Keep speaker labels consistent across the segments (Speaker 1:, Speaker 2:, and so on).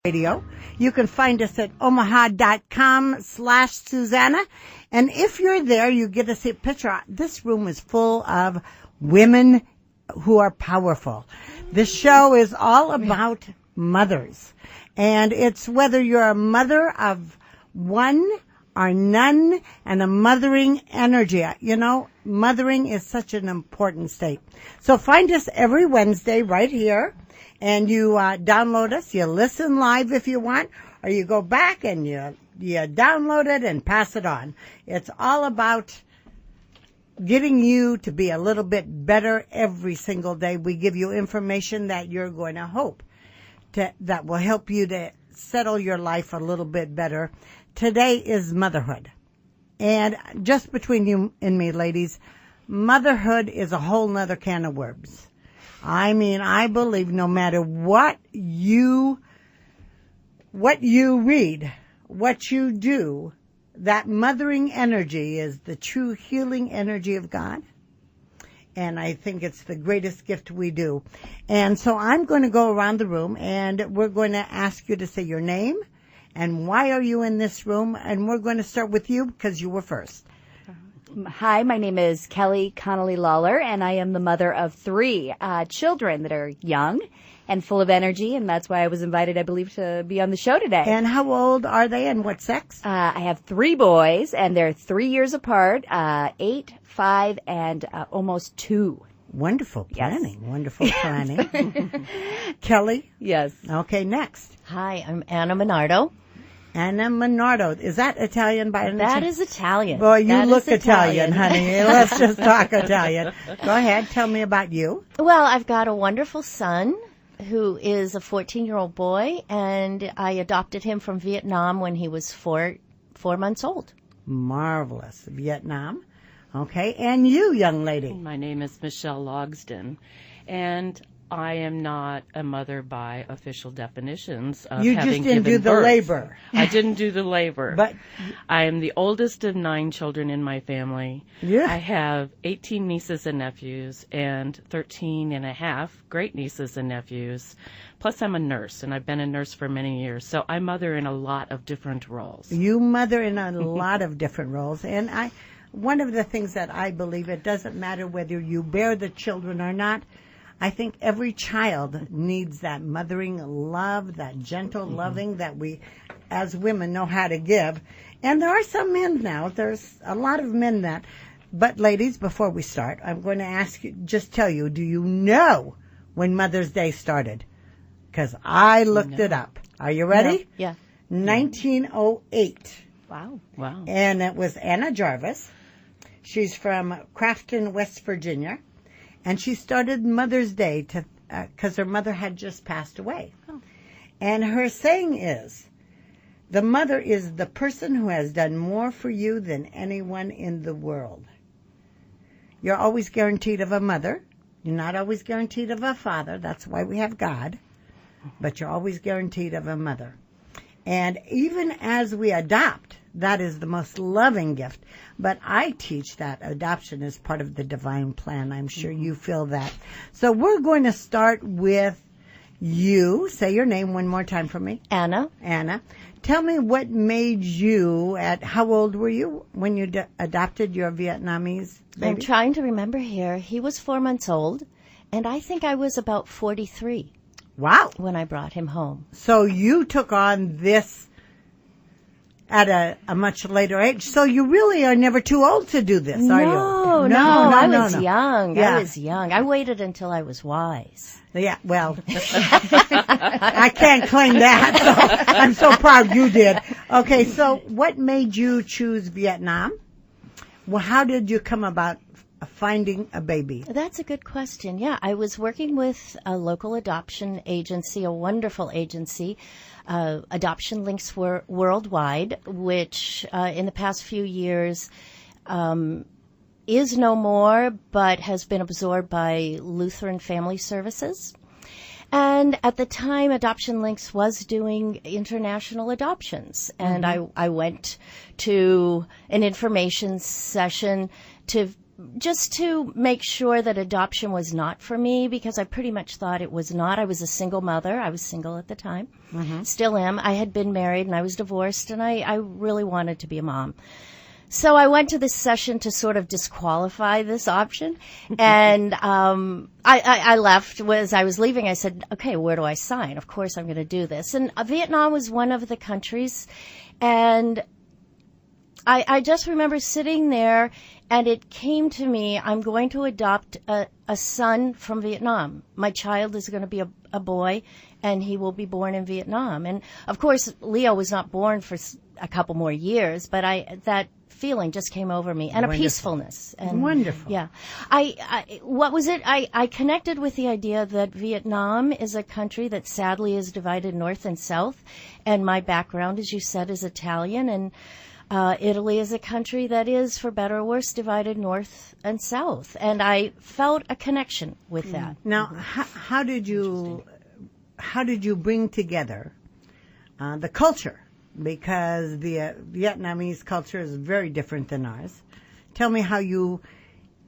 Speaker 1: Radio. You can find us at omaha.com/Suzanna. And if you're there, you get to see a picture. This room is full of women who are powerful. This show is all about mothers. And it's whether you're a mother of one or none and a mothering energy. You know, mothering is such an important state. So find us every Wednesday right here. And you download us, you listen live if you want, or you go back and you download it and pass it on. It's all about getting you to be a little bit better every single day. We give you information that you're going to hope that will help you to settle your life a little bit better. Today is motherhood. And just between you and me, ladies, motherhood is a whole nother can of worms. I mean, I believe no matter what you read, what you do, that mothering energy is the true healing energy of God. And I think it's the greatest gift we do. And so I'm going to go around the room and we're going to ask you to say your name and why are you in this room. And we're going to start with you because you were first.
Speaker 2: Hi, my name is Kelly Connolly Lawler, and I am the mother of 3 children that are young and full of energy, and that's why I was invited, I believe, to be on the show today.
Speaker 1: And how old are they and what sex?
Speaker 2: I have 3 boys, and they're 3 years apart, 8, 5, and almost 2.
Speaker 1: Wonderful planning.
Speaker 2: Yes.
Speaker 1: Wonderful planning. Kelly?
Speaker 2: Yes.
Speaker 1: Okay, next.
Speaker 3: Hi, I'm Anna Minardo.
Speaker 1: Anna Minardo. Is that Italian by any chance?
Speaker 3: That is Italian.
Speaker 1: Boy, you
Speaker 3: That
Speaker 1: look
Speaker 3: is
Speaker 1: Italian, honey. Let's just talk Italian. Go ahead. Tell me about you.
Speaker 3: Well, I've got a wonderful son who is a 14-year-old boy, and I adopted him from Vietnam when he was 4 months old.
Speaker 1: Marvelous. Vietnam. Okay. And you, young lady.
Speaker 4: My name is Michelle Logsden, and I am not a mother by official definitions of
Speaker 1: You
Speaker 4: having
Speaker 1: just didn't
Speaker 4: given
Speaker 1: do the
Speaker 4: birth.
Speaker 1: labor.
Speaker 4: I didn't do the labor.
Speaker 1: But
Speaker 4: I am the oldest of 9 children in my family.
Speaker 1: Yeah.
Speaker 4: I have 18 nieces and nephews and 13 and a half great nieces and nephews. Plus, I'm a nurse, and I've been a nurse for many years. So I mother in a lot of different roles.
Speaker 1: you mother in a lot of different roles. And one of the things that I believe, it doesn't matter whether you bear the children or not. I think every child needs that mothering love, that gentle loving that we, as women, know how to give. And there are some men now. There's a lot of men that. But ladies, before we start, I'm going to ask you, just tell you, do you know when Mother's Day started? Because I looked it up. Are you ready?
Speaker 3: Yeah.
Speaker 1: 1908.
Speaker 3: Wow.
Speaker 4: Wow.
Speaker 1: And it was Anna Jarvis. She's from Crafton, West Virginia. And she started Mother's Day because her mother had just passed away.
Speaker 3: Oh.
Speaker 1: And her saying is, the mother is the person who has done more for you than anyone in the world. You're always guaranteed of a mother. You're not always guaranteed of a father. That's why we have God. But you're always guaranteed of a mother. And even as we adopt, that is the most loving gift. But I teach that adoption is part of the divine plan. I'm sure you feel that. So we're going to start with you. Say your name one more time for me.
Speaker 3: Anna.
Speaker 1: Anna. Tell me what made you, how old were you when you adopted your Vietnamese baby?
Speaker 3: I'm trying to remember here. He was 4 months old, and I think I was about 43
Speaker 1: Wow.
Speaker 3: when I brought him home.
Speaker 1: So you took on this at a much later age. So you really are never too old to do this, are you?
Speaker 3: No, I was
Speaker 1: no.
Speaker 3: young.
Speaker 1: Yeah.
Speaker 3: I was young. I waited until I was wise.
Speaker 1: Yeah, well, I can't claim that, so I'm so proud you did. Okay, so what made you choose Vietnam? Well, how did you come about finding a baby?
Speaker 3: That's a good question. Yeah, I was working with a local adoption agency, a wonderful agency, Adoption Links Worldwide, which in the past few years is no more, but has been absorbed by Lutheran Family Services. And at the time, Adoption Links was doing international adoptions. And I went to an information session to just to make sure that adoption was not for me, because I pretty much thought it was not. I was a single mother. I was single at the time. Still am. I had been married and I was divorced, and I really wanted to be a mom. So I went to this session to sort of disqualify this option. And I left. As I was leaving, I said, okay, where do I sign? Of course I'm going to do this. And Vietnam was one of the countries. And I just remember sitting there, and it came to me, I'm going to adopt a son from Vietnam. My child is going to be a boy, and he will be born in Vietnam. And, of course, Leo was not born for a couple more years, but that feeling just came over me, and
Speaker 1: Wonderful.
Speaker 3: a peacefulness. And,
Speaker 1: Wonderful.
Speaker 3: Yeah. What was it? I connected with the idea that Vietnam is a country that sadly is divided north and south, and my background, as you said, is Italian, and Italy is a country that is, for better or worse, divided north and south, and I felt a connection with that.
Speaker 1: Now, how did you bring together the culture? Because the Vietnamese culture is very different than ours. Tell me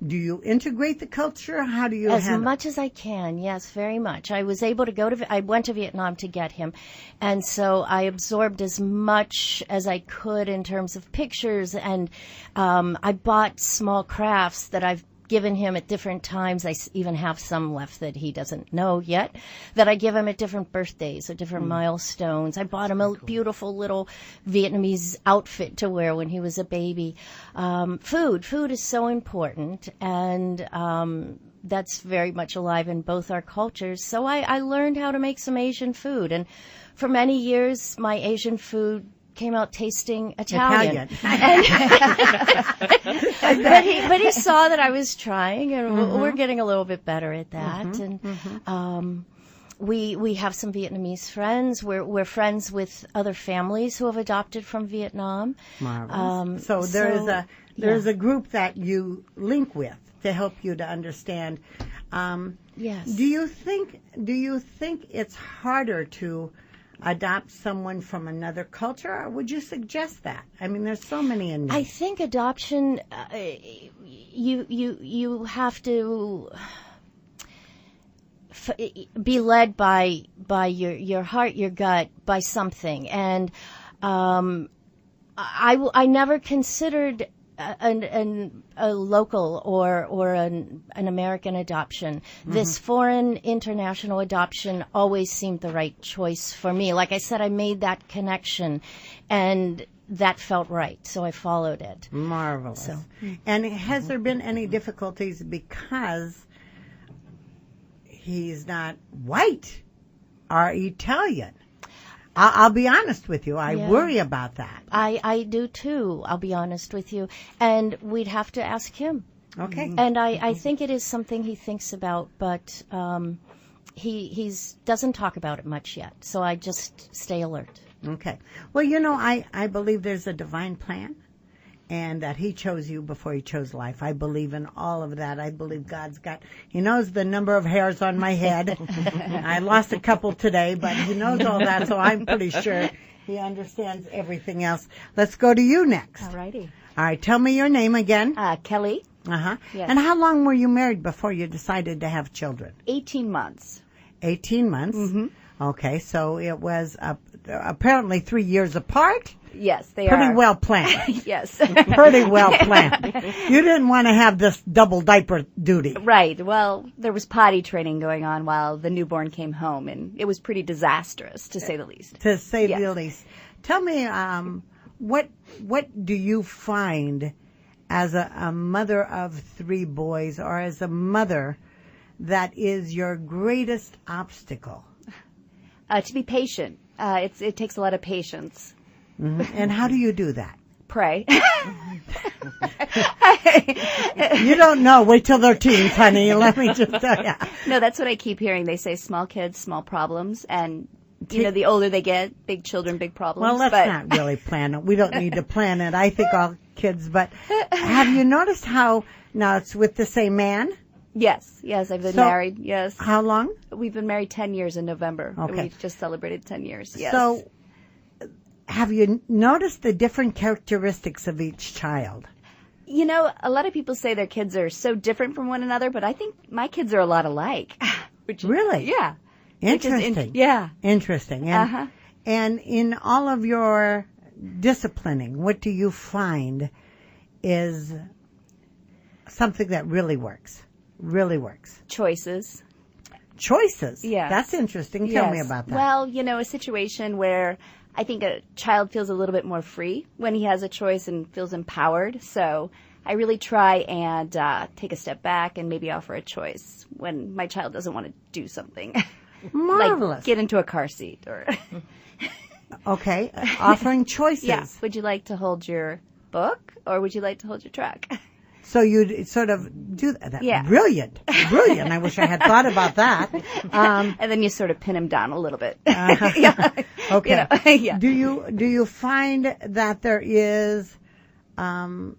Speaker 1: do you integrate the culture? How do you
Speaker 3: As
Speaker 1: handle
Speaker 3: much as I can, yes, very much. I was able to I went to Vietnam to get him, and so I absorbed as much as I could in terms of pictures, and I bought small crafts that I've given him at different times. I even have some left that he doesn't know yet, that I give him at different birthdays or different milestones. I bought him a beautiful little Vietnamese outfit to wear when he was a baby. Food is so important, and that's very much alive in both our cultures. So I learned how to make some Asian food, and for many years my Asian food came out tasting Italian. But he saw that I was trying, and we're getting a little bit better at that. And we have some Vietnamese friends. We're friends with other families who have adopted from Vietnam.
Speaker 1: Marvelous. So there's a group that you link with to help you to understand.
Speaker 3: Yes.
Speaker 1: Do you think it's harder to adopt someone from another culture, or would you suggest that? I mean, there's so many in there.
Speaker 3: I think adoption, you have to be led by your heart, your gut, by something. And I never considered a local or an American adoption. This foreign international adoption always seemed the right choice for me. Like I said, I made that connection, and that felt right, so I followed it.
Speaker 1: Marvelous.
Speaker 3: So.
Speaker 1: And has there been any difficulties because he's not white or Italian? I'll be honest with you. I worry about that.
Speaker 3: I do too, I'll be honest with you. And we'd have to ask him.
Speaker 1: Okay.
Speaker 3: And I think it is something he thinks about, but he doesn't talk about it much yet. So I just stay alert.
Speaker 1: Okay. Well, I believe there's a divine plan, and that he chose you before he chose life. I believe in all of that. I believe he knows the number of hairs on my head. I lost a couple today, but he knows all that, so I'm pretty sure he understands everything else. Let's go to you next.
Speaker 2: All righty.
Speaker 1: All right, tell me your name again.
Speaker 2: Kelly.
Speaker 1: Uh-huh.
Speaker 2: Yes.
Speaker 1: And how long were you married before you decided to have children?
Speaker 2: 18 months.
Speaker 1: 18 months? Mm-hmm. Okay, so it was apparently 3 years apart?
Speaker 2: Yes, they
Speaker 1: Pretty
Speaker 2: are.
Speaker 1: well planned.
Speaker 2: Yes.
Speaker 1: Pretty well planned. You didn't want to have this double diaper duty.
Speaker 2: Right. Well, there was potty training going on while the newborn came home, and it was pretty disastrous, to say the least.
Speaker 1: To say the least. Tell me, what do you find as a mother of 3 boys, or as a mother, that is your greatest obstacle?
Speaker 2: To be patient. It takes a lot of patience.
Speaker 1: Mm-hmm. And how do you do that?
Speaker 2: Pray.
Speaker 1: You don't know. Wait till they're teens, honey. Let me just tell you.
Speaker 2: No, that's what I keep hearing. They say small kids, small problems. And, the older they get, big children, big problems.
Speaker 1: Well, let's not really plan it. We don't need to plan it. I think all kids. But have you noticed how now it's with the same man?
Speaker 2: Yes, I've been married, yes.
Speaker 1: How long?
Speaker 2: We've been married 10 years in November.
Speaker 1: Okay.
Speaker 2: We've just celebrated 10 years, yes.
Speaker 1: So, have you noticed the different characteristics of each child?
Speaker 2: You know, a lot of people say their kids are so different from one another, but I think my kids are a lot alike.
Speaker 1: Really?
Speaker 2: Yeah.
Speaker 1: Interesting.
Speaker 2: Yeah.
Speaker 1: Interesting. And in all of your disciplining, what do you find is something that really works? Really works.
Speaker 2: Choices.
Speaker 1: Choices.
Speaker 2: Yeah.
Speaker 1: That's interesting. Tell me about that.
Speaker 2: Well, you know, a situation where I think a child feels a little bit more free when he has a choice and feels empowered. So I really try and take a step back and maybe offer a choice when my child doesn't want to do something.
Speaker 1: Marvelous.
Speaker 2: Like get into a car seat or...
Speaker 1: Okay. Offering choices.
Speaker 2: Yeah. Would you like to hold your book or would you like to hold your truck?
Speaker 1: So you'd sort of do that.
Speaker 2: Yeah.
Speaker 1: Brilliant. Brilliant. I wish I had thought about that.
Speaker 2: And then you sort of pin him down a little bit.
Speaker 1: Yeah. Okay.
Speaker 2: You know, yeah.
Speaker 1: Do you find that there is, do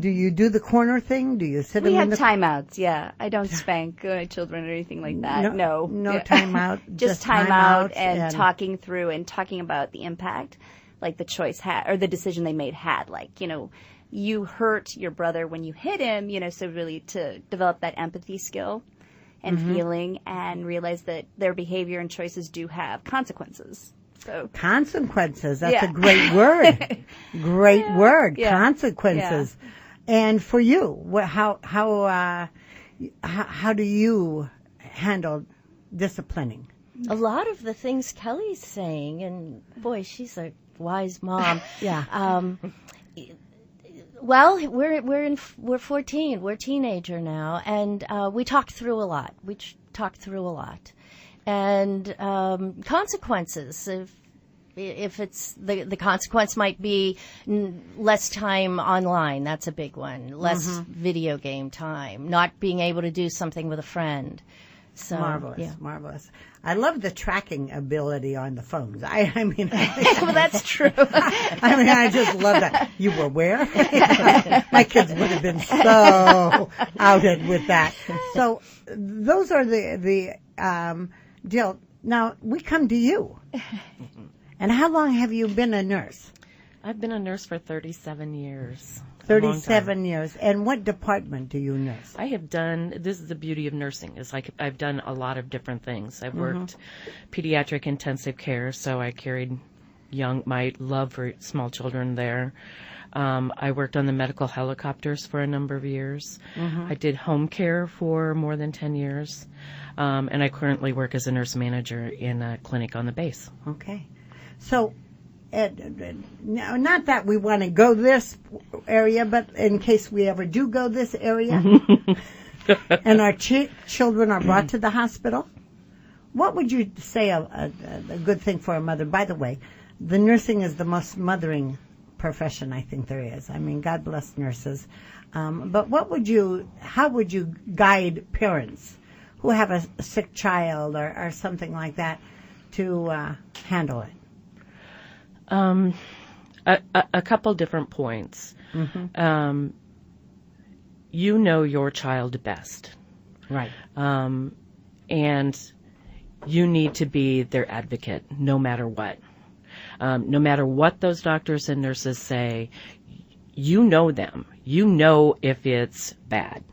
Speaker 1: you do the corner thing? Do you sit
Speaker 2: We
Speaker 1: them
Speaker 2: have
Speaker 1: in the
Speaker 2: timeouts, yeah. I don't spank my children or anything like that. No.
Speaker 1: No timeout.
Speaker 2: Just timeout and talking through and talking about the impact, like the choice had, or the decision they made had. Like, you know, you hurt your brother when you hit him, you know, so really to develop that empathy skill and feeling and realize that their behavior and choices do have consequences. So
Speaker 1: consequences. That's a great word. Great word.
Speaker 2: Yeah.
Speaker 1: Consequences.
Speaker 2: Yeah.
Speaker 1: And for you, how do you handle disciplining?
Speaker 3: A lot of the things Kelly's saying, and boy, she's a wise mom.
Speaker 1: Yeah.
Speaker 3: Well, we're 14. We're teenager now, and we talk through a lot. And consequences. If it's the consequence might be less time online. That's a big one. Less video game time. Not being able to do something with a friend. So,
Speaker 1: Marvelous,
Speaker 3: yeah.
Speaker 1: marvelous. I love the tracking ability on the phones. I mean,
Speaker 2: well, that's true.
Speaker 1: I just love that. You were where? My kids would have been so outed with that. So those are the Jill. Now we come to you. And how long have you been a nurse?
Speaker 4: I've been a nurse for 37 years.
Speaker 1: 37 years. And what department do you nurse?
Speaker 4: I have done, this is the beauty of nursing, is like I've done a lot of different things. I've worked pediatric intensive care, so I carried my love for small children there. I worked on the medical helicopters for a number of years. I did home care for more than 10 years. And I currently work as a nurse manager in a clinic on the base.
Speaker 1: Okay. So, not that we want to go this area, but in case we ever do go this area, and our children are brought to the hospital, what would you say a good thing for a mother? By the way, the nursing is the most mothering profession I think there is. I mean, God bless nurses. But how would you guide parents who have a sick child or something like that to handle it?
Speaker 4: A couple different points. You know your child best.
Speaker 1: Right.
Speaker 4: And you need to be their advocate no matter what. No matter what those doctors and nurses say, you know them. You know if it's bad.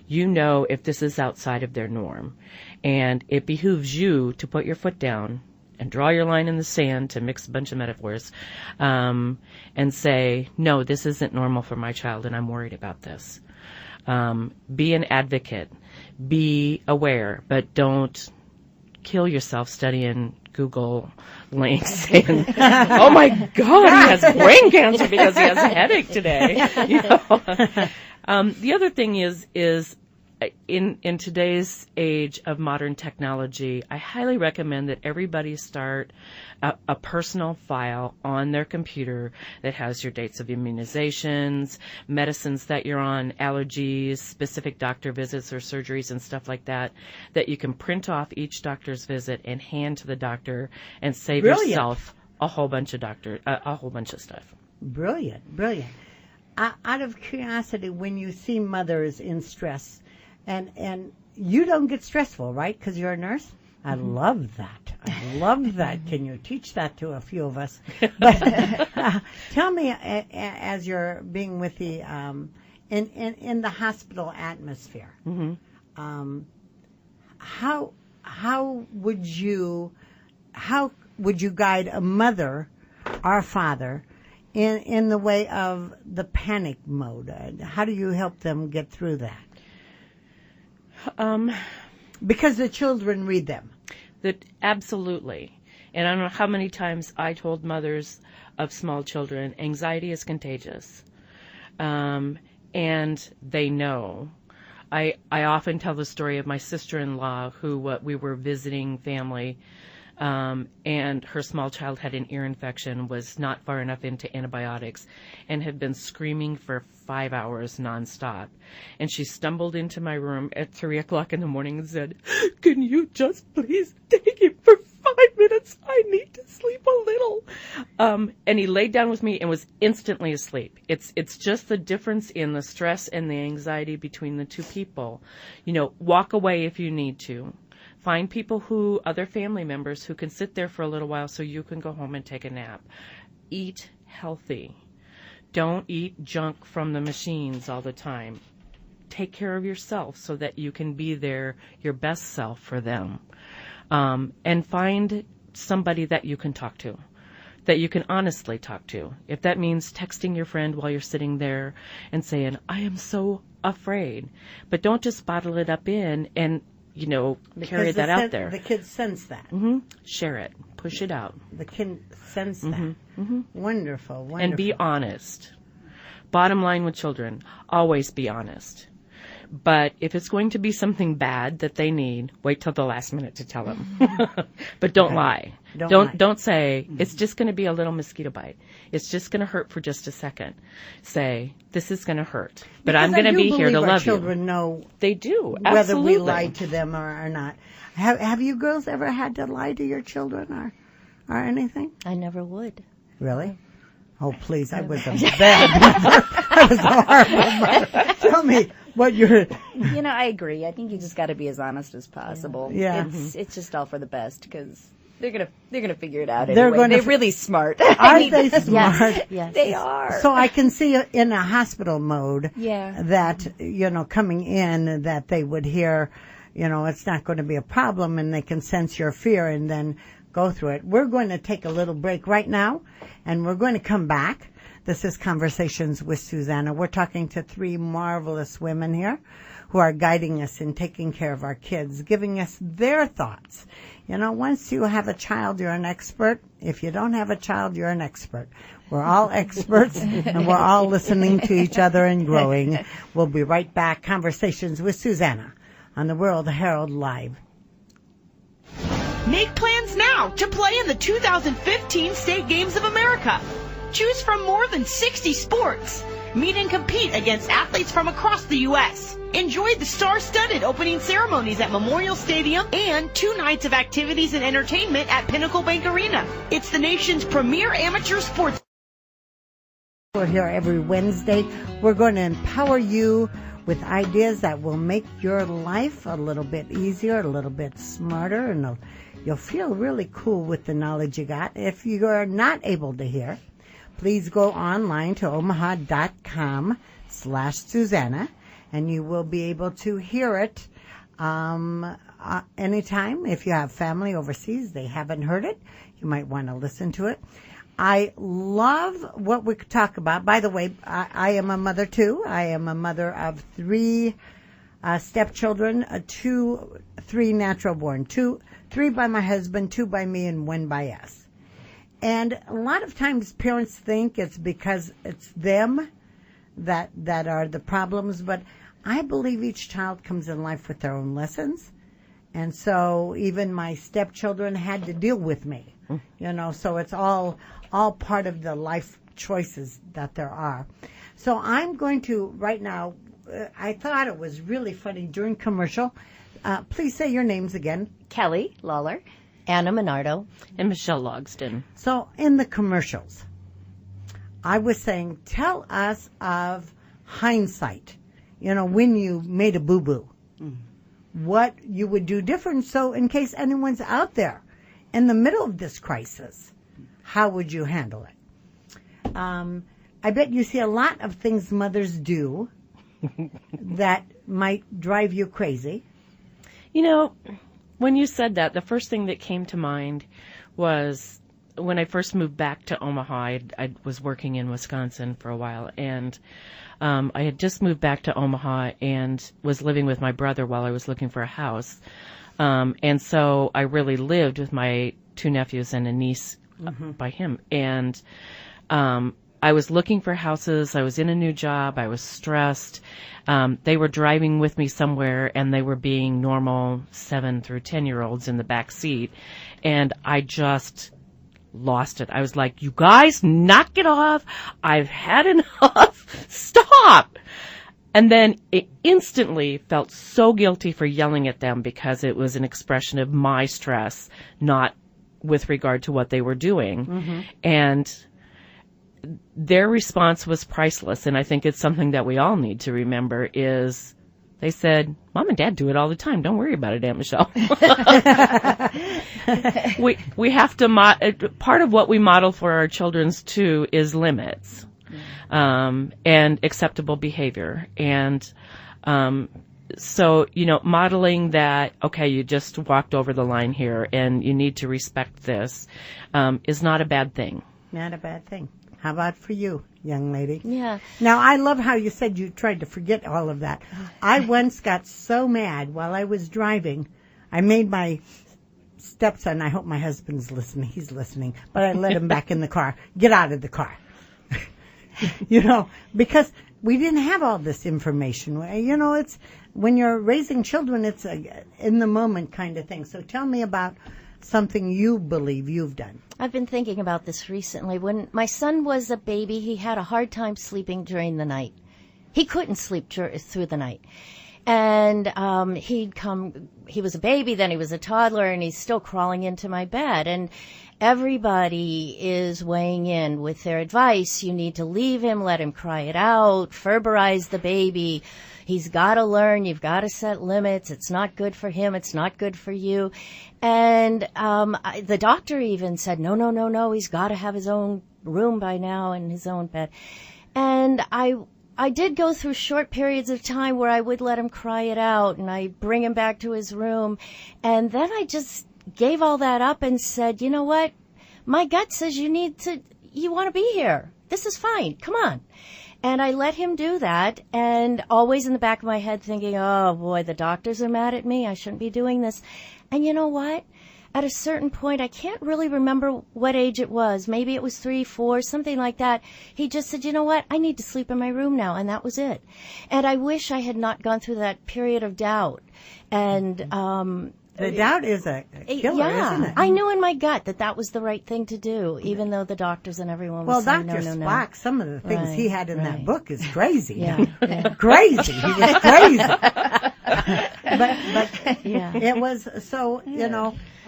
Speaker 4: You know if this is outside of their norm. And it behooves you to put your foot down and draw your line in the sand, to mix a bunch of metaphors, and say, no, this isn't normal for my child, and I'm worried about this. Be an advocate. Be aware, but don't kill yourself studying Google links saying, oh, my God, he has brain cancer because he has a headache today. You know? The other thing is in today's age of modern technology, I highly recommend that everybody start a personal file on their computer that has your dates of immunizations, medicines that you're on, allergies, specific doctor visits or surgeries and stuff like that you can print off each doctor's visit and hand to the doctor and save yourself a whole bunch of stuff.
Speaker 1: Brilliant, brilliant. Out of curiosity, when you see mothers in stress, and you don't get stressful, right? Because you're a nurse. I love that. I love that. Can you teach that to a few of us? But tell me, as you're being with the in the hospital atmosphere, how would you guide a mother or father in the way of the panic mode? How do you help them get through that? Because the children read them.
Speaker 4: Absolutely. And I don't know how many times I told mothers of small children, anxiety is contagious. And they know. I often tell the story of my sister-in-law who we were visiting family, and her small child had an ear infection, was not far enough into antibiotics, and had been screaming for 5 hours nonstop. And she stumbled into my room at 3 o'clock in the morning and said, "Can you just please take him for 5 minutes? I need to sleep a little." And he laid down with me and was instantly asleep. It's just the difference in the stress and the anxiety between the two people. Walk away if you need to. Find people other family members who can sit there for a little while so you can go home and take a nap. Eat healthy. Don't eat junk from the machines all the time. Take care of yourself so that you can be your best self for them. And find somebody that you can talk to, that you can honestly talk to. If that means texting your friend while you're sitting there and saying, "I am so afraid," but don't just bottle it up and carry that out there.
Speaker 1: The kids sense that.
Speaker 4: Mm-hmm. Share it. Push it out.
Speaker 1: The kids sense that. Mm-hmm. Wonderful.
Speaker 4: And be honest. Bottom line with children, always be honest. But if it's going to be something bad that they need, wait till the last minute to tell them. But don't lie. Don't say, "It's just going to be a little mosquito bite. It's just going to hurt for just a second." Say, "This is going to hurt, but I'm going to be here to love you."
Speaker 1: Children know.
Speaker 4: They do.
Speaker 1: Whether
Speaker 4: Absolutely.
Speaker 1: we lie to them or not. Have you girls ever had to lie to your children or anything?
Speaker 3: I never would.
Speaker 1: Really? Oh, please! I was a bad mother. I was a horrible mother. Tell me what you're.
Speaker 2: I agree. I think you just got to be as honest as possible.
Speaker 1: Yeah.
Speaker 2: It's just all for the best because they're gonna figure it out
Speaker 1: They're
Speaker 2: anyway.
Speaker 1: gonna
Speaker 2: They're really smart.
Speaker 1: Are they smart?
Speaker 3: Yes.
Speaker 2: They are.
Speaker 1: So I can see in a hospital mode
Speaker 2: Yeah.
Speaker 1: that, coming in, that they would hear, it's not going to be a problem, and they can sense your fear and then go through it. We're going to take a little break right now, and we're going to come back. This is Conversations with Suzanna. We're talking to 3 marvelous women here who are guiding us in taking care of our kids, giving us their thoughts. Once you have a child, you're an expert. If you don't have a child, you're an expert. We're all experts, and we're all listening to each other and growing. We'll be right back. Conversations with Suzanna on the World-Herald Live.
Speaker 5: Make plans now to play in the 2015 State Games of America. Choose from more than 60 sports. Meet and compete against athletes from across the U.S. Enjoy the star-studded opening ceremonies at Memorial Stadium and 2 nights of activities and entertainment at Pinnacle Bank Arena. It's the nation's premier amateur sports.
Speaker 1: We're here every Wednesday. We're going to empower you with ideas that will make your life a little bit easier, a little bit smarter, and you'll feel really cool with the knowledge you got. If you are not able to hear, please go online to omaha.com/Suzanna, and you will be able to hear it anytime. If you have family overseas, they haven't heard it, you might want to listen to it. I love what we could talk about. By the way, I am a mother too. I am a mother of 3 stepchildren, 3 natural born, 3 by my husband, 2 by me, and 1 by us. And a lot of times parents think it's because it's them that are the problems, but I believe each child comes in life with their own lessons. And so even my stepchildren had to deal with me, so it's all part of the life choices that there are. So I'm going to, right now, I thought it was really funny during commercial. Please say your names again.
Speaker 2: Kelly Lawler.
Speaker 3: Anna Minardo.
Speaker 4: And Michelle Logston.
Speaker 1: So in the commercials, I was saying, tell us of hindsight, when you made a boo-boo, what you would do different. So in case anyone's out there in the middle of this crisis, how would you handle it? I bet you see a lot of things mothers do that might drive you crazy.
Speaker 4: You know, when you said that, the first thing that came to mind was when I first moved back to Omaha. I was working in Wisconsin for a while, and I had just moved back to Omaha and was living with my brother while I was looking for a house. And so I really lived with my 2 nephews and a niece by him. And I was looking for houses. I was in a new job. I was stressed. They were driving with me somewhere, and they were being normal 7 through 10-year-olds in the back seat. And I just lost it. I was like, you guys, knock it off. I've had enough. Stop. And then it instantly felt so guilty for yelling at them because it was an expression of my stress, not with regard to what they were doing. And their response was priceless. And I think it's something that we all need to remember is they said, Mom and Dad do it all the time. Don't worry about it, Aunt Michelle. we have to, part of what we model for our children too is limits. And acceptable behavior. And so, modeling that, okay, you just walked over the line here and you need to respect this, is not a bad thing.
Speaker 1: Not a bad thing. How about for you, young lady?
Speaker 3: Yeah.
Speaker 1: Now, I love how you said you tried to forget all of that. I once got so mad while I was driving. I made my stepson, I hope my husband's listening, he's listening, but I let him back in the car. Get out of the car. Because we didn't have all this information. It's when you're raising children, it's a in the moment kind of thing. So tell me about something you believe you've done.
Speaker 3: I've been thinking about this recently. When my son was a baby, he had a hard time sleeping during the night. He couldn't sleep through the night. And he was a baby, then he was a toddler, and he's still crawling into my bed. And everybody is weighing in with their advice. You need to leave him, let him cry it out, Ferberize the baby. He's got to learn. You've got to set limits. It's not good for him. It's not good for you. And the doctor even said, no, he's got to have his own room by now and his own bed. And I did go through short periods of time where I would let him cry it out, and I bring him back to his room. And then I just gave all that up and said, you know what? My gut says you want to be here. This is fine. Come on. And I let him do that, and always in the back of my head thinking, oh boy, the doctors are mad at me. I shouldn't be doing this. And you know what? At a certain point, I can't really remember what age it was. Maybe it was 3, 4, something like that. He just said, you know what? I need to sleep in my room now. And that was it. And I wish I had not gone through that period of doubt. And,
Speaker 1: the doubt is a killer, isn't it?
Speaker 3: I knew in my gut that was the right thing to do, even though the doctors and everyone was saying no.
Speaker 1: Well, Dr. Spock, some of the things he had in that book is crazy.
Speaker 3: Yeah.
Speaker 1: Crazy. He was crazy. but it was so,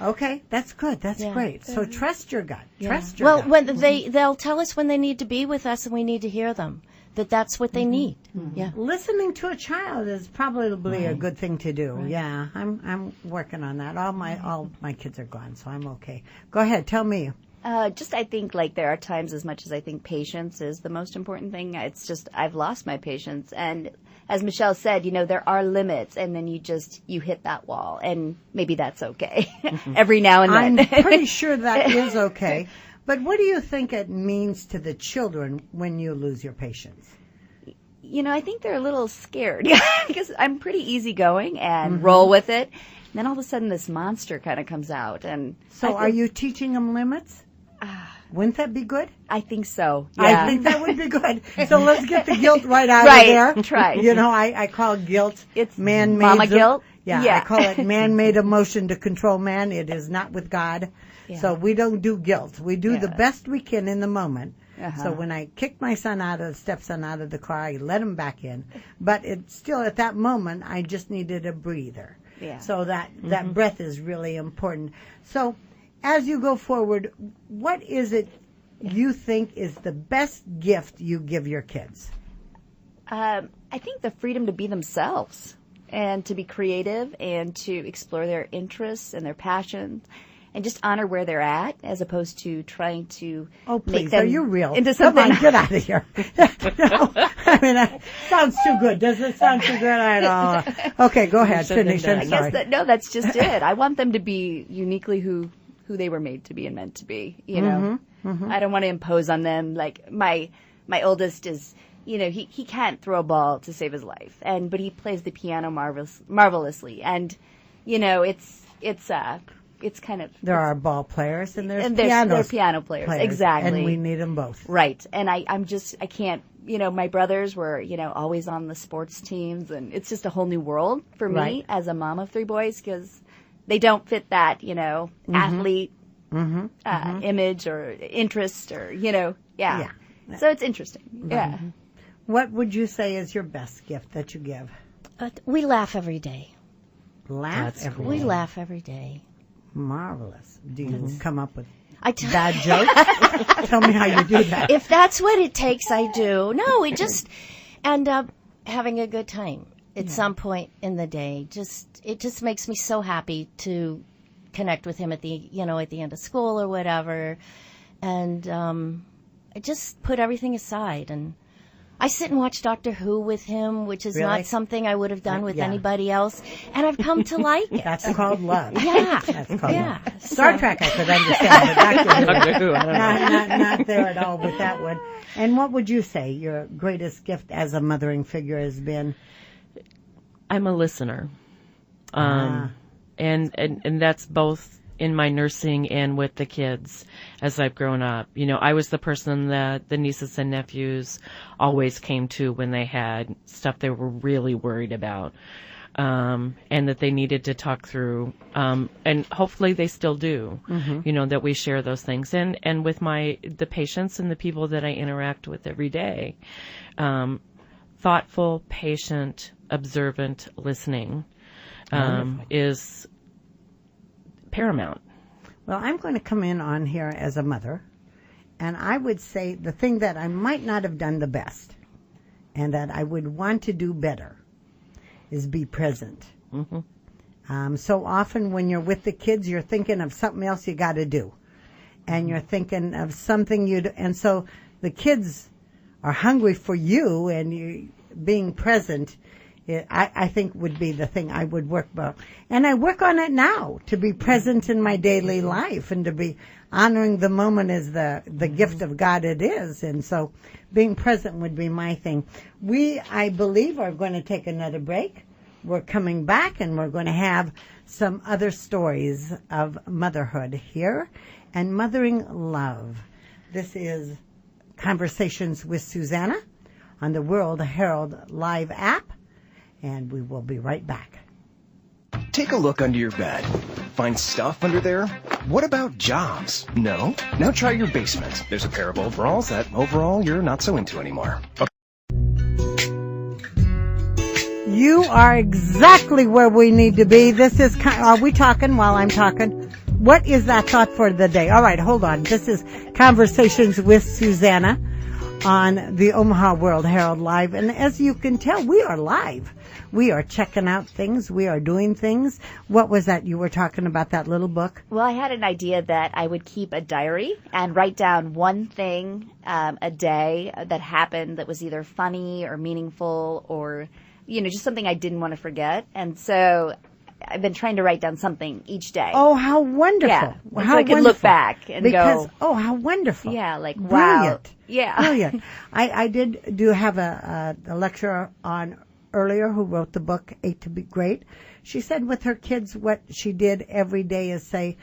Speaker 1: okay, that's good. That's great. So trust your gut. Trust your gut.
Speaker 3: Well, they'll tell us when they need to be with us, and we need to hear them. That's what they need. Yeah.
Speaker 1: Listening to a child is probably a good thing to do. Right. Yeah. I'm working on that. All my kids are gone, so I'm okay. Go ahead, tell me.
Speaker 2: I think there are times, as much as I think patience is the most important thing, it's just I've lost my patience. And as Michelle said, there are limits, and then you hit that wall, and maybe that's okay. Every now and then.
Speaker 1: I'm pretty sure that is okay. But what do you think it means to the children when you lose your patience?
Speaker 2: I think they're a little scared because I'm pretty easygoing and roll with it. And then all of a sudden this monster kind of comes out. And
Speaker 1: so are you teaching them limits? Wouldn't that be good?
Speaker 2: I think so. Yeah.
Speaker 1: I think that would be good. So let's get the guilt right out of there.
Speaker 2: Right.
Speaker 1: I call guilt
Speaker 2: it's
Speaker 1: man-made.
Speaker 2: Mama guilt?
Speaker 1: Yeah, I call it man-made emotion to control man. It is not with God. Yeah. So we don't do guilt. We do the best we can in the moment. So when I kicked my stepson out of the car, I let him back in. But it's still at that moment, I just needed a breather. Yeah. So that breath is really important. So as you go forward, what is it you think is the best gift you give your kids?
Speaker 2: I think the freedom to be themselves and to be creative and to explore their interests and their passions. and just honor where they're at, as opposed to trying to
Speaker 1: please,
Speaker 2: make them
Speaker 1: are you real?
Speaker 2: into something.
Speaker 1: Come on, get out of here. No, I mean, that sounds too good. Does it sound too good? I don't know. Okay, go ahead. Finish. I'm sorry.
Speaker 2: That's just it. I want them to be uniquely who they were made to be and meant to be. You know, I don't want to impose on them. Like my oldest is, you know, he can't throw a ball to save his life, but he plays the piano marvelously, and you know, it's kind of
Speaker 1: there are ball players and there's
Speaker 2: piano players, exactly,
Speaker 1: and we need them both,
Speaker 2: right? And I can't. You know, my brothers were, you know, always on the sports teams, and it's just a whole new world for me as a mom of 3 boys, because they don't fit that, you know, athlete image or interest, or, you know, So it's interesting. Yeah.
Speaker 1: What would you say is your best gift that you give?
Speaker 3: We laugh every day.
Speaker 1: We
Speaker 3: laugh every day.
Speaker 1: Marvelous. Do you come up with bad jokes? Tell me how you do that.
Speaker 3: If that's what it takes, I do. No, we just end up having a good time at some point in the day. It just makes me so happy to connect with him at the end of school or whatever, and I just put everything aside and I sit and watch Doctor Who with him, which is not something I would have done with anybody else, and I've come to like it.
Speaker 1: That's called love.
Speaker 3: Yeah.
Speaker 1: That's called love. Star Trek I could understand, but Doctor Who, I don't know. Not there at all with that one. And what would you say your greatest gift as a mothering figure has been?
Speaker 4: I'm a listener. And that's both in my nursing and with the kids as I've grown up. You know, I was the person that the nieces and nephews always came to when they had stuff they were really worried about, and that they needed to talk through. And hopefully they still do, you know, that we share those things. And with the patients and the people that I interact with every day, thoughtful, patient, observant listening is paramount.
Speaker 1: Well, I'm going to come in on here as a mother, and I would say the thing that I might not have done the best and that I would want to do better is be present. So often when you're with the kids, you're thinking of something else you got to do, and you're thinking of something and so the kids are hungry for you, and you being present I think would be the thing I would work about. And I work on it now, to be present in my daily life and to be honoring the moment as the gift of God it is. And so being present would be my thing. We, I believe, are going to take another break. We're coming back and we're going to have some other stories of motherhood here and mothering love. This is Conversations with Suzanna on the World-Herald Live app. And we will be right back.
Speaker 6: Take a look under your bed. Find stuff under there? What about jobs? No? Now try your basement. There's a pair of overalls that overall you're not so into anymore. Okay.
Speaker 1: You are exactly where we need to be. Are we talking while I'm talking? What is that thought for the day? All right, hold on. This is Conversations with Suzanna on the Omaha World-Herald Live. And as you can tell, we are live. We are checking out things. We are doing things. What was that you were talking about, that little book?
Speaker 2: Well, I had an idea that I would keep a diary and write down one thing a day that happened that was either funny or meaningful or, you know, just something I didn't want to forget. And so I've been trying to write down something each day.
Speaker 1: Oh, how wonderful.
Speaker 2: Yeah.
Speaker 1: How
Speaker 2: so I could look back and go.
Speaker 1: Oh, how wonderful.
Speaker 2: Yeah, like, wow.
Speaker 1: Brilliant.
Speaker 2: Yeah.
Speaker 1: Brilliant. I do have a lecturer on earlier who wrote the book 8 to Be Great. She said with her kids what she did every day is say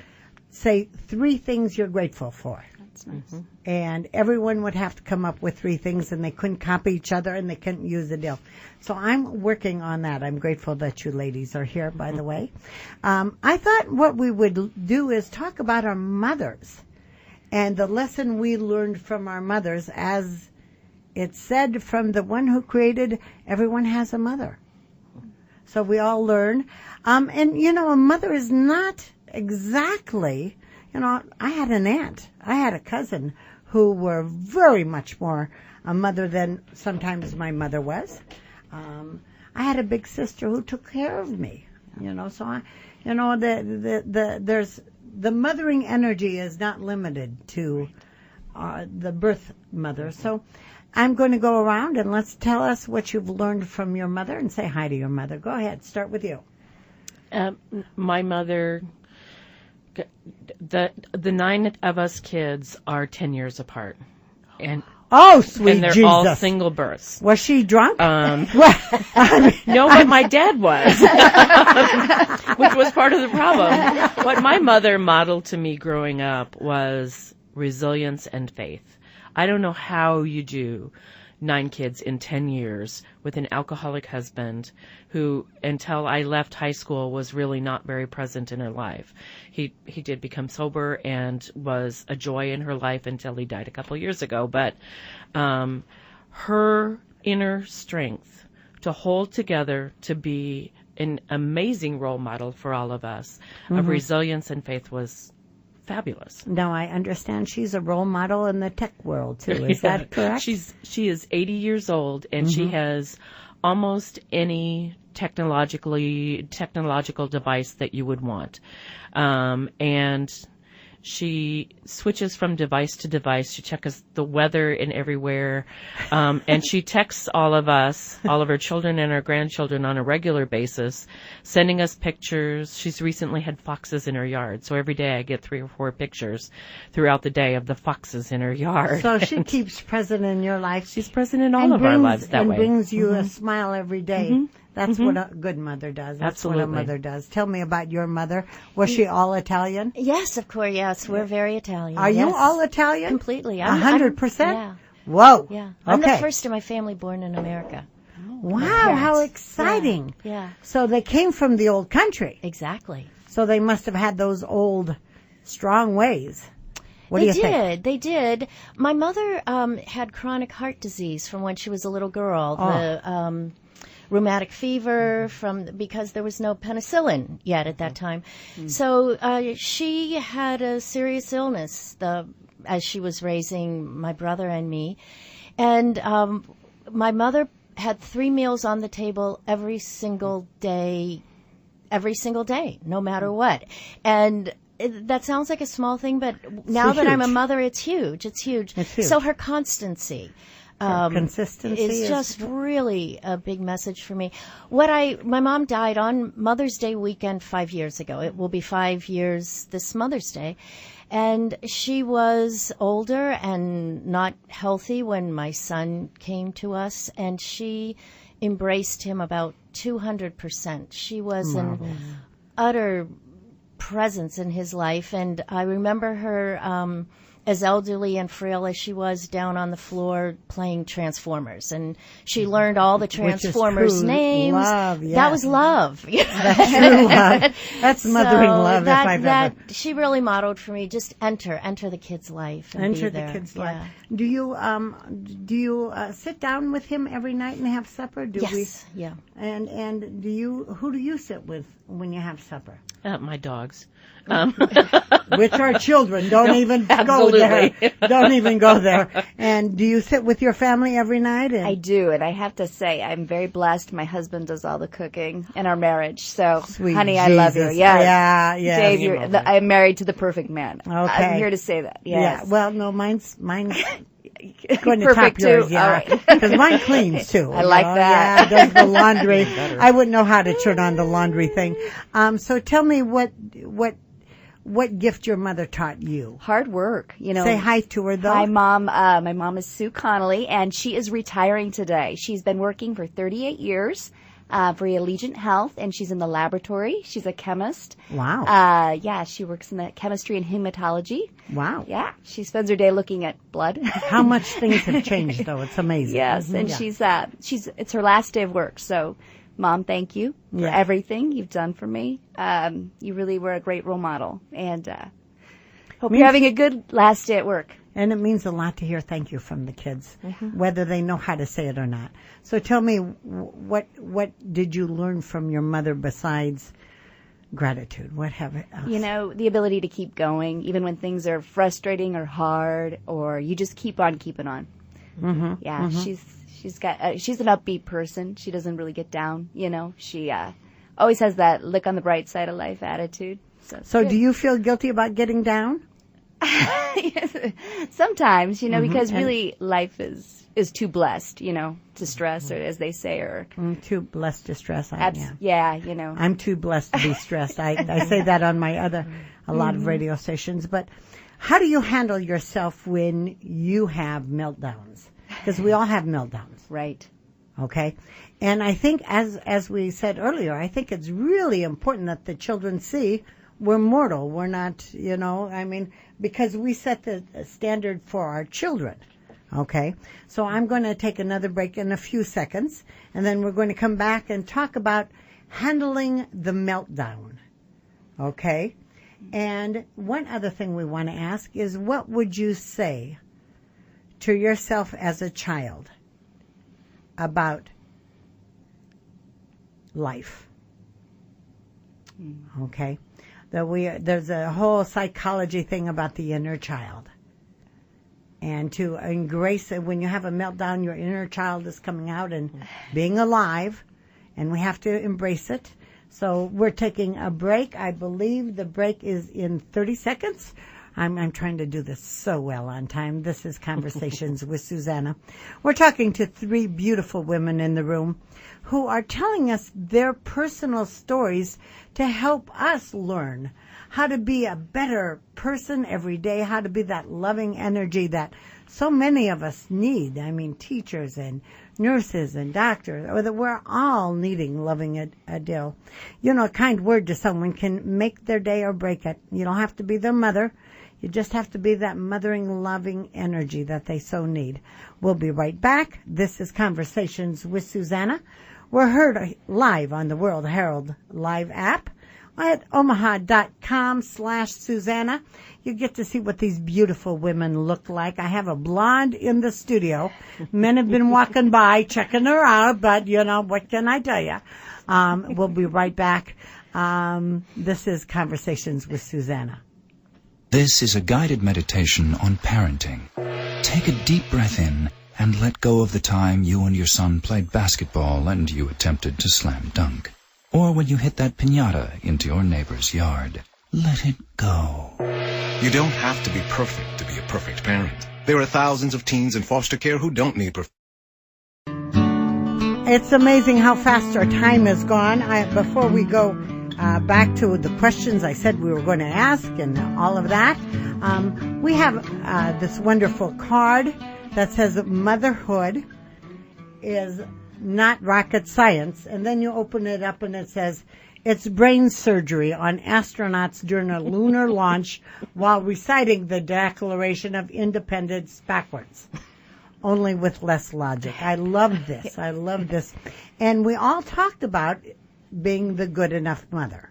Speaker 1: 3 things you're grateful for.
Speaker 2: That's nice.
Speaker 1: And everyone would have to come up with 3 things, and they couldn't copy each other, and they couldn't use the deal. So I'm working on that. I'm grateful that you ladies are here, by the way. I thought what we would do is talk about our mothers and the lesson we learned from our mothers. As it said from the one who created, everyone has a mother. So we all learn. And, you know, a mother is not exactly, you know, I had an aunt. I had a cousin who were very much more a mother than sometimes my mother was. I had a big sister who took care of me, you know, so there's the mothering energy is not limited to the birth mother. So I'm going to go around and let's tell us what you've learned from your mother and say hi to your mother. Go ahead. Start with you.
Speaker 4: My mother, the 9 of us kids are 10 years apart. And
Speaker 1: oh, sweet
Speaker 4: and they're
Speaker 1: Jesus.
Speaker 4: all single births.
Speaker 1: Was she drunk?
Speaker 4: No, but my dad was, which was part of the problem. What my mother modeled to me growing up was resilience and faith. I don't know how you do 9 kids in 10 years with an alcoholic husband who, until I left high school, was really not very present in her life. He did become sober and was a joy in her life until he died a couple years ago. But her inner strength to hold together, to be an amazing role model for all of us of resilience and faith was fabulous.
Speaker 1: Now I understand she's a role model in the tech world too. Is that correct?
Speaker 4: She is 80 years old and she has almost any technological device that you would want. And she switches from device to device. She checks the weather in everywhere. And she texts all of us, all of her children and her grandchildren on a regular basis, sending us pictures. She's recently had foxes in her yard. So every day I get 3 or 4 pictures throughout the day of the foxes in her yard.
Speaker 1: So she keeps present in your life.
Speaker 4: She's present in all of our lives that way.
Speaker 1: And brings you a smile every day. That's what a good mother does. That's
Speaker 4: Absolutely.
Speaker 1: what a mother does. Tell me about your mother. Was she all Italian?
Speaker 3: Yes, of course. Yes, we're very Italian.
Speaker 1: Are you all Italian?
Speaker 3: Completely.
Speaker 1: 100%?
Speaker 3: Yeah.
Speaker 1: Whoa.
Speaker 3: Yeah. I'm
Speaker 1: Okay.
Speaker 3: the first in my family born in America.
Speaker 1: Wow, how exciting.
Speaker 3: Yeah.
Speaker 1: So they came from the old country.
Speaker 3: Exactly.
Speaker 1: So they must have had those old, strong ways. What do you think?
Speaker 3: They did. My mother had chronic heart disease from when she was a little girl. The rheumatic fever because there was no penicillin yet at that time. So she had a serious illness as she was raising my brother and me. And my mother had 3 meals on the table every single day, no matter what. And that sounds like a small thing, but now that I'm a mother, it's huge. It's huge. So her constancy.
Speaker 1: Consistency
Speaker 3: is just really a big message for me. My mom died on Mother's Day weekend 5 years ago. It will be 5 years this Mother's Day. And she was older and not healthy when my son came to us, and she embraced him about 200%. She was an utter presence in his life, and I remember her as elderly and frail as she was, down on the floor playing Transformers, and she learned all the Transformers names.
Speaker 1: Love, yes.
Speaker 3: That was love.
Speaker 1: That's true love. That's mothering love.
Speaker 3: That,
Speaker 1: if I've
Speaker 3: that
Speaker 1: ever.
Speaker 3: she really modeled for me. Just enter the kid's life. And
Speaker 1: Enter
Speaker 3: be
Speaker 1: the
Speaker 3: there.
Speaker 1: kid's
Speaker 3: Yeah.
Speaker 1: life. Do you sit down with him every night and have supper?
Speaker 3: Yes. Yeah.
Speaker 1: And who do you sit with when you have supper?
Speaker 4: My dogs.
Speaker 1: Which are children. Don't even go there. Don't even go there. And do you sit with your family every night?
Speaker 2: I do, and I have to say, I'm very blessed. My husband does all the cooking in our marriage. So,
Speaker 1: Sweet
Speaker 2: honey,
Speaker 1: Jesus.
Speaker 2: I love you. Yes.
Speaker 1: Yeah.
Speaker 2: Dave, I'm married to the perfect man.
Speaker 1: Okay.
Speaker 2: I'm here to say that. Yes.
Speaker 1: Yeah. Well, no, mine's going to
Speaker 2: Perfect
Speaker 1: top yours,
Speaker 2: too?
Speaker 1: yeah.
Speaker 2: All right.
Speaker 1: Because mine cleans too.
Speaker 2: I like that.
Speaker 1: Yeah, does the laundry. I wouldn't know how to turn on the laundry thing. So tell me what gift your mother taught you.
Speaker 2: Hard work,
Speaker 1: Say hi to her, though.
Speaker 2: Hi, Mom. My mom is Sue Connolly, and she is retiring today. She's been working for 38 years for Allegiant Health, and she's in the laboratory. She's a chemist.
Speaker 1: Wow.
Speaker 2: Yeah, she works in the chemistry and hematology.
Speaker 1: Wow.
Speaker 2: Yeah, she spends her day looking at blood.
Speaker 1: How much things have changed, though. It's amazing.
Speaker 2: Yes, and it's her last day of work, so Mom, thank you for everything you've done for me. You really were a great role model, and hope you're having a good last day at work.
Speaker 1: And it means a lot to hear thank you from the kids, whether they know how to say it or not. So tell me, what did you learn from your mother besides gratitude? What have else?
Speaker 2: The ability to keep going, even when things are frustrating or hard, or you just keep on keeping on. Yeah, she's an upbeat person. She doesn't really get down. She always has that look on the bright side of life attitude.
Speaker 1: So do you feel guilty about getting down?
Speaker 2: Sometimes, because really life is too blessed, to stress, or as they say, or
Speaker 1: too blessed to stress.
Speaker 2: Yeah,
Speaker 1: I'm too blessed to be stressed. I say that on my a lot of radio stations. But how do you handle yourself when you have meltdowns? Because we all have meltdowns.
Speaker 2: Right.
Speaker 1: Okay. And I think, as we said earlier, I think it's really important that the children see we're mortal. We're not, because we set the standard for our children. Okay. So I'm going to take another break in a few seconds, and then we're going to come back and talk about handling the meltdown. Okay. And one other thing we want to ask is, what would you say to yourself as a child about life? Okay. There's a whole psychology thing about the inner child. And to embrace it, when you have a meltdown, your inner child is coming out and being alive, and we have to embrace it. So we're taking a break. I believe the break is in 30 seconds. I'm trying to do this so well on time. This is Conversations with Suzanna. We're talking to 3 beautiful women in the room who are telling us their personal stories to help us learn how to be a better person every day, how to be that loving energy that so many of us need. I mean, teachers and nurses and doctors, or that we're all needing loving Adele. A kind word to someone can make their day or break it. You don't have to be their mother. You just have to be that mothering, loving energy that they so need. We'll be right back. This is Conversations with Suzanna. We're heard live on the World-Herald live app at omaha.com/Suzanna. You get to see what these beautiful women look like. I have a blonde in the studio. Men have been walking by, checking her out, but, what can I tell you? We'll be right back. This is Conversations with Suzanna.
Speaker 7: This is a guided meditation on parenting. Take a deep breath in and let go of the time you and your son played basketball and you attempted to slam dunk. Or when you hit that piñata into your neighbor's yard. Let it go.
Speaker 6: You don't have to be perfect to be a perfect parent. There are thousands of teens in foster care who don't need
Speaker 1: It's amazing how fast our time has gone. Before we go back to the questions I said we were going to ask and all of that, we have this wonderful card that says Motherhood is not rocket science, and then you open it up and it says it's brain surgery on astronauts during a lunar launch while reciting the Declaration of Independence backwards, only with less logic. I love this. And we all talked about being the good enough mother,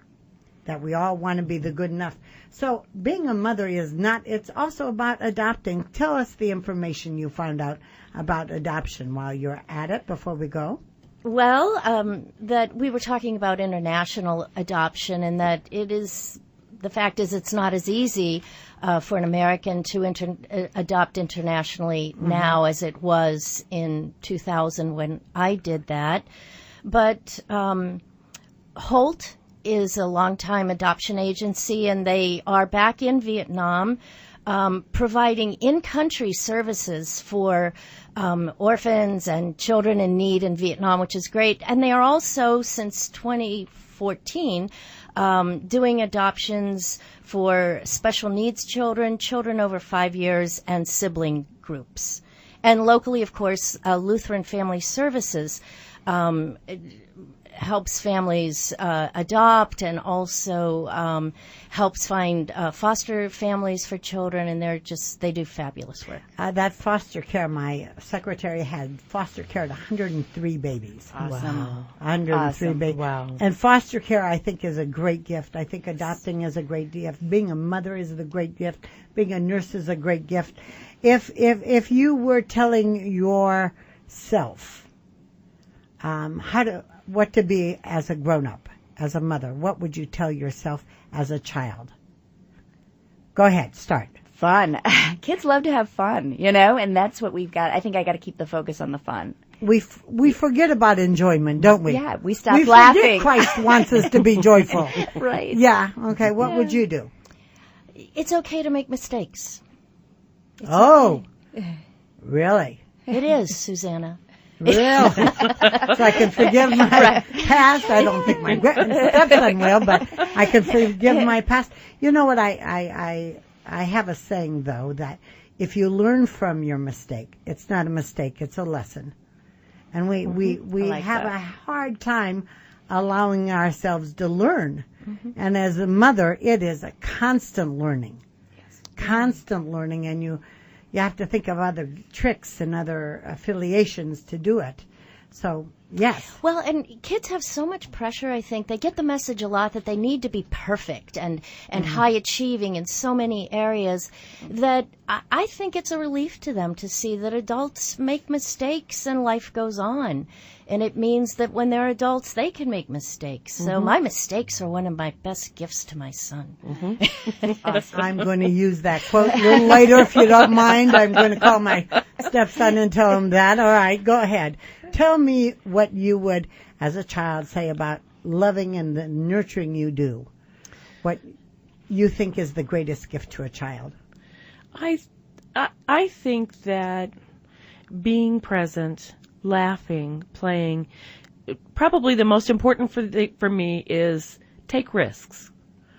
Speaker 1: that we all want to be the good enough. So being a mother is not, it's also about adopting. Tell us the information you found out about adoption while you're at it before we go.
Speaker 3: Well, that we were talking about international adoption, and that the fact is it's not as easy for an American to adopt internationally now as it was in 2000 when I did that. But Holt is a longtime adoption agency, and they are back in Vietnam, providing in-country services for orphans and children in need in Vietnam, which is great. And they are also, since 2014, doing adoptions for special needs children, children over 5 years, and sibling groups. And locally, of course, Lutheran Family Services helps families adopt, and also helps find foster families for children, and they do fabulous work.
Speaker 1: That foster care, my secretary had foster care to 103 babies.
Speaker 2: Awesome.
Speaker 1: Wow. 103 babies.
Speaker 4: Wow.
Speaker 1: And foster care, I think, is a great gift. I think adopting is a great gift. Being a mother is a great gift. Being a nurse is a great gift. If you were telling yourself what to be as a grown-up, as a mother, what would you tell yourself as a child? Go ahead, start.
Speaker 2: Fun. Kids love to have fun, and that's what we've got. I think I got to keep the focus on the fun.
Speaker 1: we forget about enjoyment, don't we?
Speaker 2: Yeah, we stop laughing.
Speaker 1: We forget Christ wants us to be joyful.
Speaker 2: Right.
Speaker 1: Yeah. Okay. What would you do?
Speaker 3: It's okay to make mistakes.
Speaker 1: Really?
Speaker 3: It is, Suzanna.
Speaker 1: Really? So I can forgive my past. I don't think my stepson will, but I can forgive my past. You know what? I have a saying, though, that if you learn from your mistake, it's not a mistake, it's a lesson. And we
Speaker 2: like
Speaker 1: have
Speaker 2: that.
Speaker 1: a hard time allowing ourselves to learn. And as a mother, it is a constant learning. Constant learning, and you have to think of other tricks and other affiliations to do it. So, yes.
Speaker 3: Well, and kids have so much pressure, I think. They get the message a lot that they need to be perfect and high achieving in so many areas that I think it's a relief to them to see that adults make mistakes and life goes on. And it means that when they're adults, they can make mistakes. So my mistakes are one of my best gifts to my son.
Speaker 1: I'm going to use that quote a little later, if you don't mind. I'm going to call my stepson and tell him that. All right, go ahead. Tell me what you would, as a child, say about loving and the nurturing you do. What you think is the greatest gift to a child.
Speaker 4: I think that being present, laughing, playing, probably the most important for me is take risks.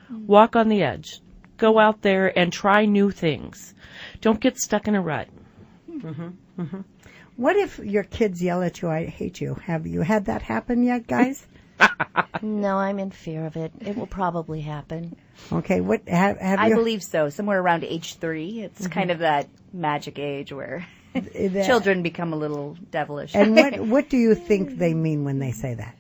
Speaker 4: Walk on the edge. Go out there and try new things. Don't get stuck in a rut.
Speaker 1: What if your kids yell at you, I hate you? Have you had that happen yet, guys?
Speaker 3: No, I'm in fear of it. It will probably happen.
Speaker 1: Okay, what have you?
Speaker 2: I believe so. Somewhere around age 3, it's kind of that magic age where children become a little devilish.
Speaker 1: And what do you think they mean when they say that?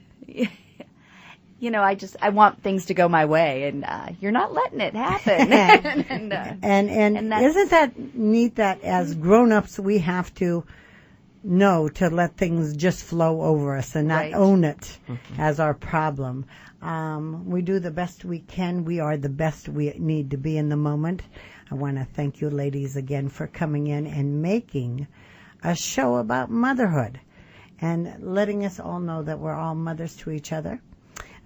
Speaker 2: You know, I want things to go my way, and you're not letting it happen.
Speaker 1: and isn't that neat that as grown-ups we have to know to let things just flow over us and not own it as our problem. We do the best we can. We are the best we need to be in the moment. I want to thank you ladies again for coming in and making a show about motherhood and letting us all know that we're all mothers to each other.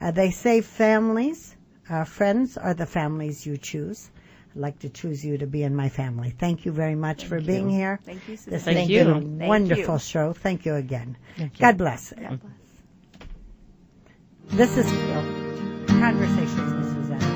Speaker 1: They say friends are the families you choose. I'd like to choose you to be in my family. Thank you very much for being here.
Speaker 2: Thank you, Suzanna.
Speaker 1: This has been a wonderful show. Thank you again. God bless. God bless. This is Conversations with Suzanna.